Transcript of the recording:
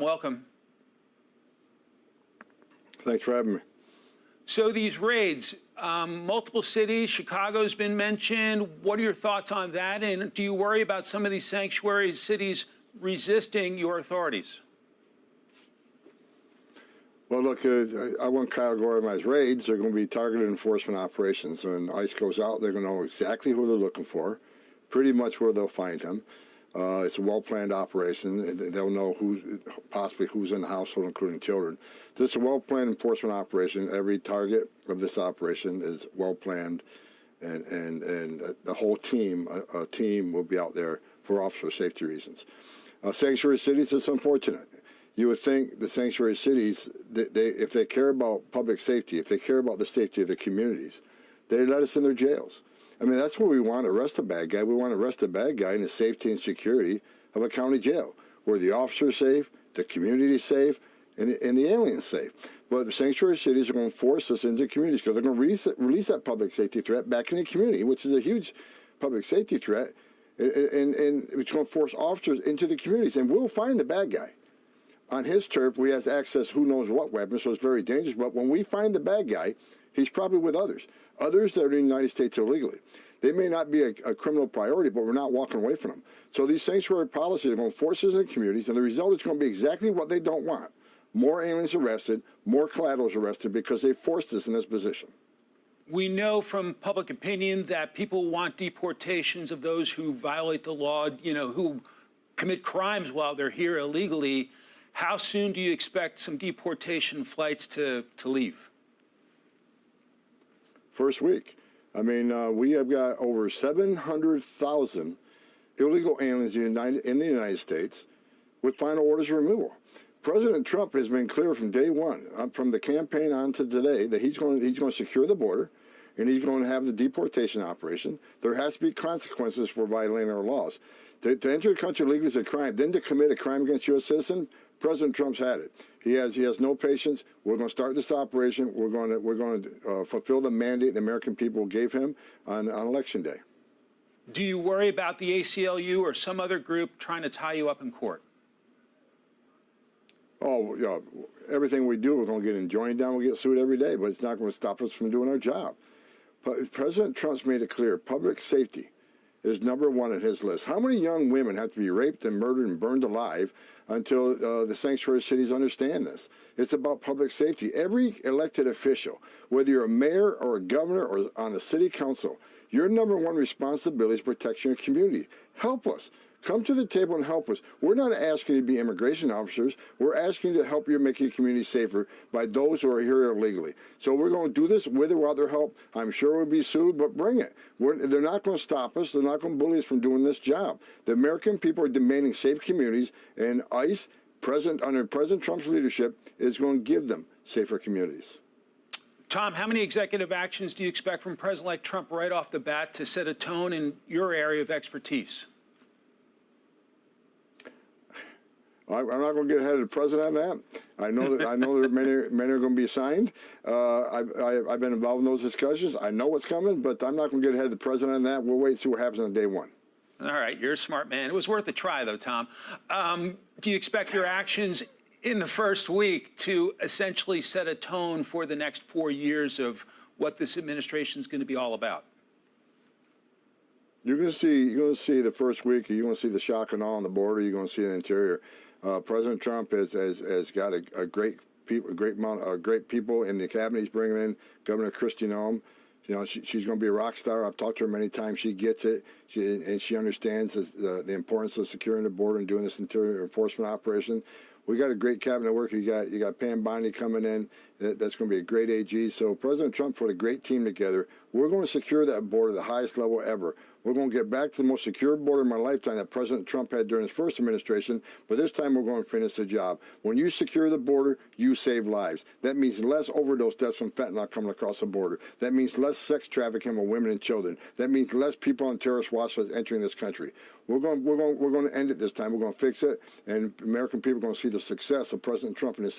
Welcome. Thanks for having me. So these raids, multiple cities, Chicago's been mentioned. What are your thoughts on that? And do you worry about some of these sanctuary cities resisting your authorities? Well, look, I won't categorize raids. They're going to be targeted enforcement operations. When ICE goes out, they're going to know exactly who they're looking for, pretty much where they'll find him. It's a well-planned operation. They'll know possibly who's in the household, including children. This is a well-planned enforcement operation. Every target of this operation is well-planned, and the whole team, a team will be out there for officer safety reasons. Sanctuary cities, it's unfortunate. You would think the sanctuary cities, if they care about public safety, if they care about the safety of the communities, they'd let us in their jails. I mean, that's what we want to arrest a bad guy. We want to arrest a bad guy in the safety and security of a county jail, where the officer's safe, the community is safe, and the alien's safe. But the sanctuary cities are going to force us into communities because they're going to release that public safety threat back in the community, which is a huge public safety threat, and it's going to force officers into the communities, and we'll find the bad guy. On his turf, we have access who knows what weapons, so it's very dangerous. But when we find the bad guy, he's probably with others that are in the United States illegally. They may not be a criminal priority, but we're not walking away from them. So these sanctuary policies are going to force us into communities, and the result is going to be exactly what they don't want. More aliens arrested, more collaterals arrested, because they forced us in this position. We know from public opinion that people want deportations of those who violate the law, who commit crimes while they're here illegally. How soon do you expect some deportation flights to leave? First week. I mean, we have got over 700,000 illegal aliens in the United States with final orders of removal. President Trump has been clear from day one, from the campaign on to today, that he's going to secure the border, and he's going to have the deportation operation. There has to be consequences for violating our laws. To enter the country legally is a crime. Then to commit a crime against a U.S. citizen, President Trump's had it. He has no patience. We're going to start this operation. We're going to fulfill the mandate the American people gave him on Election Day. Do you worry about the ACLU or some other group trying to tie you up in court? Oh, yeah. Everything we do, we're going to get enjoined down. We'll get sued every day, but it's not going to stop us from doing our job. But President Trump's made it clear, public safety is #1 on his list. How many young women have to be raped and murdered and burned alive until the sanctuary cities understand this? It's about public safety. Every elected official, whether you're a mayor or a governor or on the city council, your #1 responsibility is protecting your community. Help us. Come to the table and help us. We're not asking you to be immigration officers. We're asking you to help you make your community safer by those who are here illegally. So we're going to do this with or without their help. I'm sure we'll be sued, but bring it. They're not going to stop us. They're not going to bully us from doing this job. The American people are demanding safe communities, and ICE, under President Trump's leadership, is going to give them safer communities. Tom, how many executive actions do you expect from President-elect Trump right off the bat to set a tone in your area of expertise? I'm not going to get ahead of the president on that. I know that many are going to be signed. I've been involved in those discussions. I know what's coming, but I'm not going to get ahead of the president on that. We'll wait and see what happens on day one. All right, you're a smart man. It was worth a try, though, Tom. Do you expect your actions in the first week to essentially set a tone for the next 4 years of what this administration is going to be all about? You're going to see the first week. You're going to see the shock and awe on the border. You're going to see the interior. President Trump has got a great amount of great people in the cabinet. He's bringing in Governor Kristi Noem. You know, she's going to be a rock star. I've talked to her many times. She gets it, and she understands the importance of securing the border and doing this interior enforcement operation. We got a great cabinet work. You got Pam Bondi coming in. That's going to be a great AG. So President Trump put a great team together. We're going to secure that border the highest level ever. We're going to get back to the most secure border in my lifetime that President Trump had during his first administration, but this time we're going to finish the job. When you secure the border, you save lives. That means less overdose deaths from fentanyl coming across the border. That means less sex trafficking of women and children. That means less people on terrorist watch lists entering this country. We're going to end it this time. We're going to fix it, and American people are going to see the success of President Trump in his second